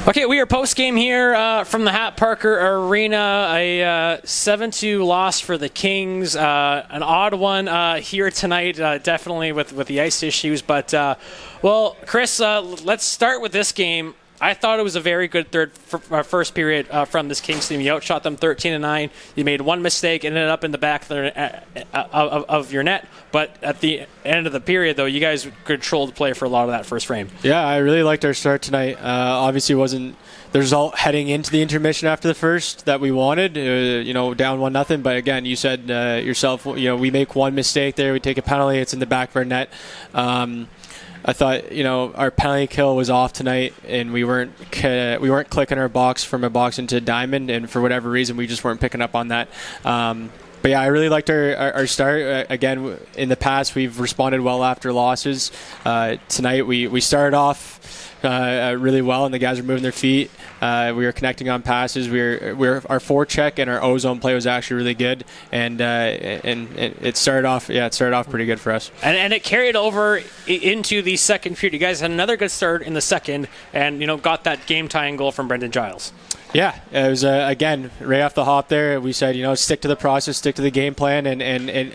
Okay, we are post-game here from the Hat Parker Arena. A 7-2 loss for the Kings. An odd one here tonight, definitely with the ice issues. But, well, Chris, let's start with this game. I thought it was a very good first period from this Kings team. You outshot them 13-9. You made one mistake, ended up in the back of your net. But at the end of the period, though, you guys controlled the play for a lot of that first frame. Yeah, I really liked our start tonight. Obviously, wasn't the result heading into the intermission after the first that we wanted. Down 1-0. But again, you said yourself, we make one mistake there. We take a penalty. It's in the back of our net. I thought, our penalty kill was off tonight, and we weren't clicking our box from a box into a diamond, and for whatever reason, we just weren't picking up on that. But yeah, I really liked our start. Again, in the past, we've responded well after losses. Tonight, we started off really well, and the guys were moving their feet. We were connecting on passes. Our forecheck and our ozone play was actually really good, and it started off pretty good for us. And it carried over into the second period. You guys had another good start in the second, and got that game-tying goal from Brendan Giles. Yeah, it was, again, right off the hop there, we said, stick to the process, stick to the game plan, and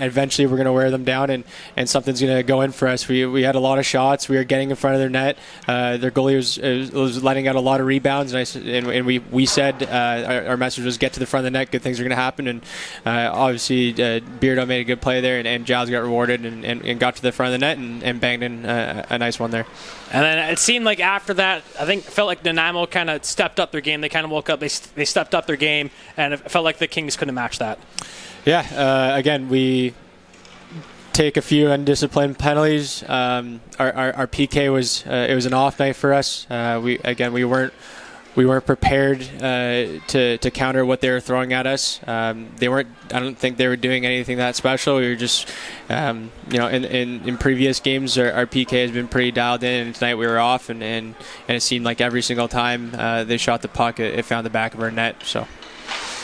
eventually we're going to wear them down, and something's going to go in for us. We had a lot of shots. We were getting in front of their net. Their goalie was letting out a lot of rebounds, and we said our message was get to the front of the net, good things are going to happen, and obviously Beardo made a good play there, and Giles got rewarded and got to the front of the net and banged in a nice one there. And then it seemed like after that, it felt like Nanaimo kind of stepped up their game. They kind of woke up, they stepped up their game, and it felt like the Kings couldn't match that. Yeah, again, we take a few undisciplined penalties. Our PK was an off night for us. We weren't prepared to counter what they were throwing at us. I don't think they were doing anything that special. We were just, in previous games, our PK has been pretty dialed in, and tonight we were off, and it seemed like every single time they shot the puck, it found the back of our net. So.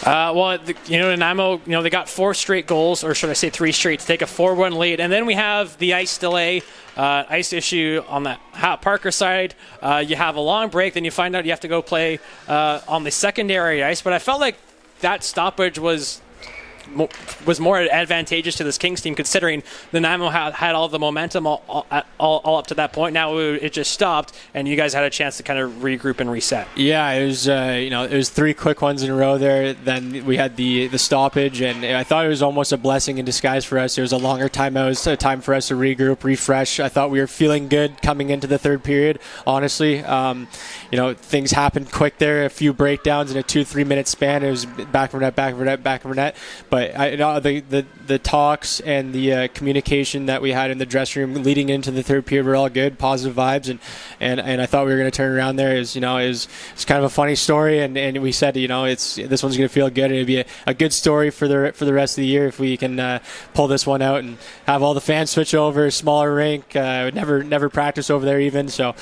Nanaimo, they got 4 straight goals, or should I say 3 straight, to take a 4-1 lead. And then we have the ice delay, ice issue on the Hat Parker side. You have a long break, then you find out you have to go play on the secondary ice. But I felt like that stoppage was more advantageous to this Kings team, considering the Nanaimo had all the momentum all up to that point. Now it just stopped, and you guys had a chance to kind of regroup and reset. Yeah, it was it was 3 quick ones in a row there. Then we had the stoppage, and I thought it was almost a blessing in disguise for us. It was a longer timeout. It was a time for us to regroup, refresh. I thought we were feeling good coming into the third period, honestly. Things happened quick there, a few breakdowns in a 2-3 minute span. It was back of net, back of net, back of net. But the talks and the communication that we had in the dressing room leading into the third period were all good, positive vibes, and I thought we were going to turn around there. It's kind of a funny story, and we said this one's going to feel good. It'll be a good story for the rest of the year if we can pull this one out and have all the fans switch over, smaller rink, never practice over there even. So.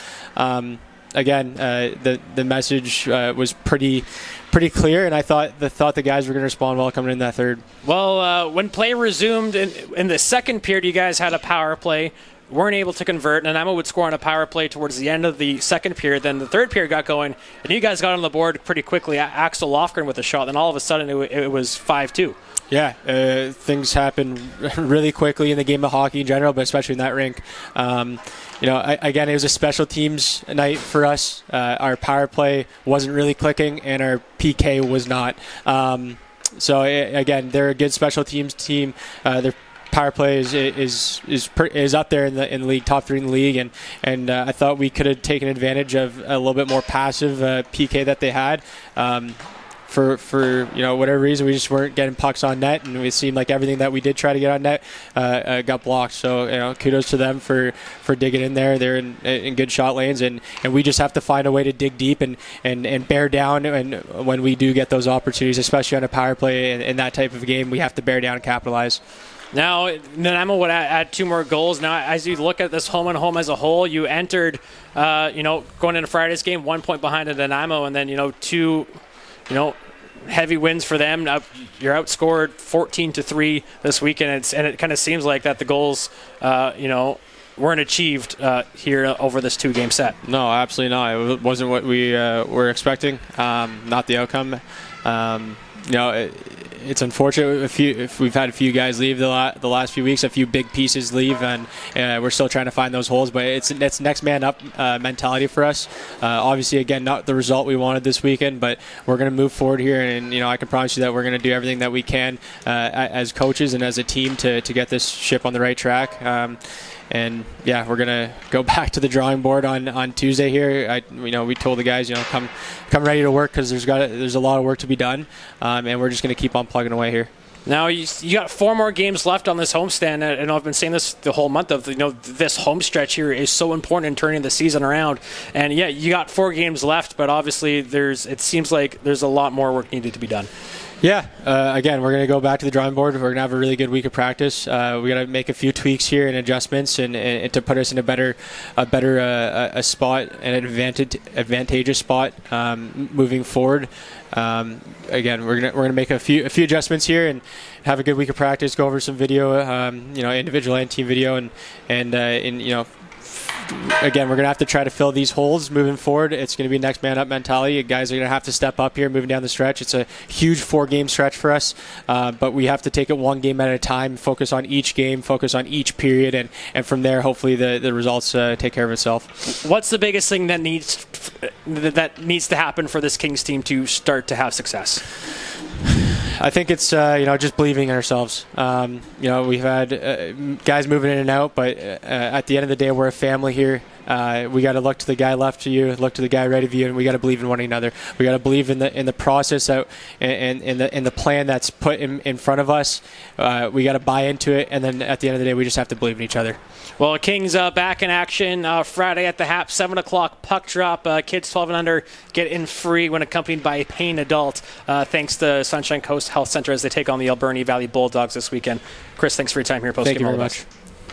Again, the message was pretty clear, and I thought the guys were going to respond well coming in that third. Well, when play resumed in the second period, you guys had a power play, weren't able to convert. Nanaimo would score on a power play towards the end of the second period. Then the third period got going, and you guys got on the board pretty quickly. Axel Lofgren with a shot. Then all of a sudden, it was 5-2. Yeah, things happen really quickly in the game of hockey in general, but especially in that rink. Again, it was a special teams night for us. Our power play wasn't really clicking, and our PK was not. Again, they're a good special teams team. Their power play is up there in the league, top 3 in the league, and I thought we could have taken advantage of a little bit more passive PK that they had. For whatever reason, we just weren't getting pucks on net, and it seemed like everything that we did try to get on net got blocked. So kudos to them for digging in there. They're in good shot lanes, and we just have to find a way to dig deep and bear down. And when we do get those opportunities, especially on a power play in that type of game, we have to bear down and capitalize. Now, Nanaimo would add 2 more goals. Now, as you look at this home and home as a whole, you entered, going into Friday's game, 1 point behind the Nanaimo, and then, 2, heavy wins for them. You're outscored 14-3 this weekend, and it kind of seems like that the goals, weren't achieved here over this 2-game set. No, absolutely not. It wasn't what we were expecting. Not the outcome. It's unfortunate if we've had a few guys leave the last few weeks, a few big pieces leave, and we're still trying to find those holes. But it's next man up mentality for us. Obviously, again, not the result we wanted this weekend, but we're going to move forward here, and I can promise you that we're going to do everything that we can as coaches and as a team to get this ship on the right track. And yeah, we're gonna go back to the drawing board on Tuesday here. We told the guys, come ready to work, because there's a lot of work to be done, and we're just gonna keep on plugging away here. Now you got 4 more games left on this homestand, and I've been saying this the whole month of this home stretch here is so important in turning the season around. And yeah, you got 4 games left, but obviously it seems like there's a lot more work needed to be done. Yeah, again, we're going to go back to the drawing board. We're going to have a really good week of practice. We got to make a few tweaks here and adjustments, and to put us in a better spot, an advantageous spot moving forward. Again, we're gonna make a few adjustments here and have a good week of practice. Go over some video, individual and team video, and again, we're going to have to try to fill these holes moving forward. It's going to be next man up mentality. Guys are going to have to step up here moving down the stretch. It's a huge 4-game stretch for us, but we have to take it one game at a time, focus on each game, focus on each period, and from there, hopefully the results take care of itself. What's the biggest thing that needs to happen for this Kings team to start to have success? I think it's just believing in ourselves. We've had guys moving in and out, but at the end of the day, we're a family here. We got to look to the guy left of you, look to the guy right of you, and we got to believe in one another. We got to believe in the process and in the plan that's put in front of us. We got to buy into it, and then at the end of the day, we just have to believe in each other. Well, Kings back in action Friday at the HAP, 7 o'clock puck drop. Kids 12 and under get in free when accompanied by a paying adult, thanks to Sunshine Coast Health Center as they take on the Alberni Valley Bulldogs this weekend. Chris, thanks for your time here. Postgame. Thank you very much.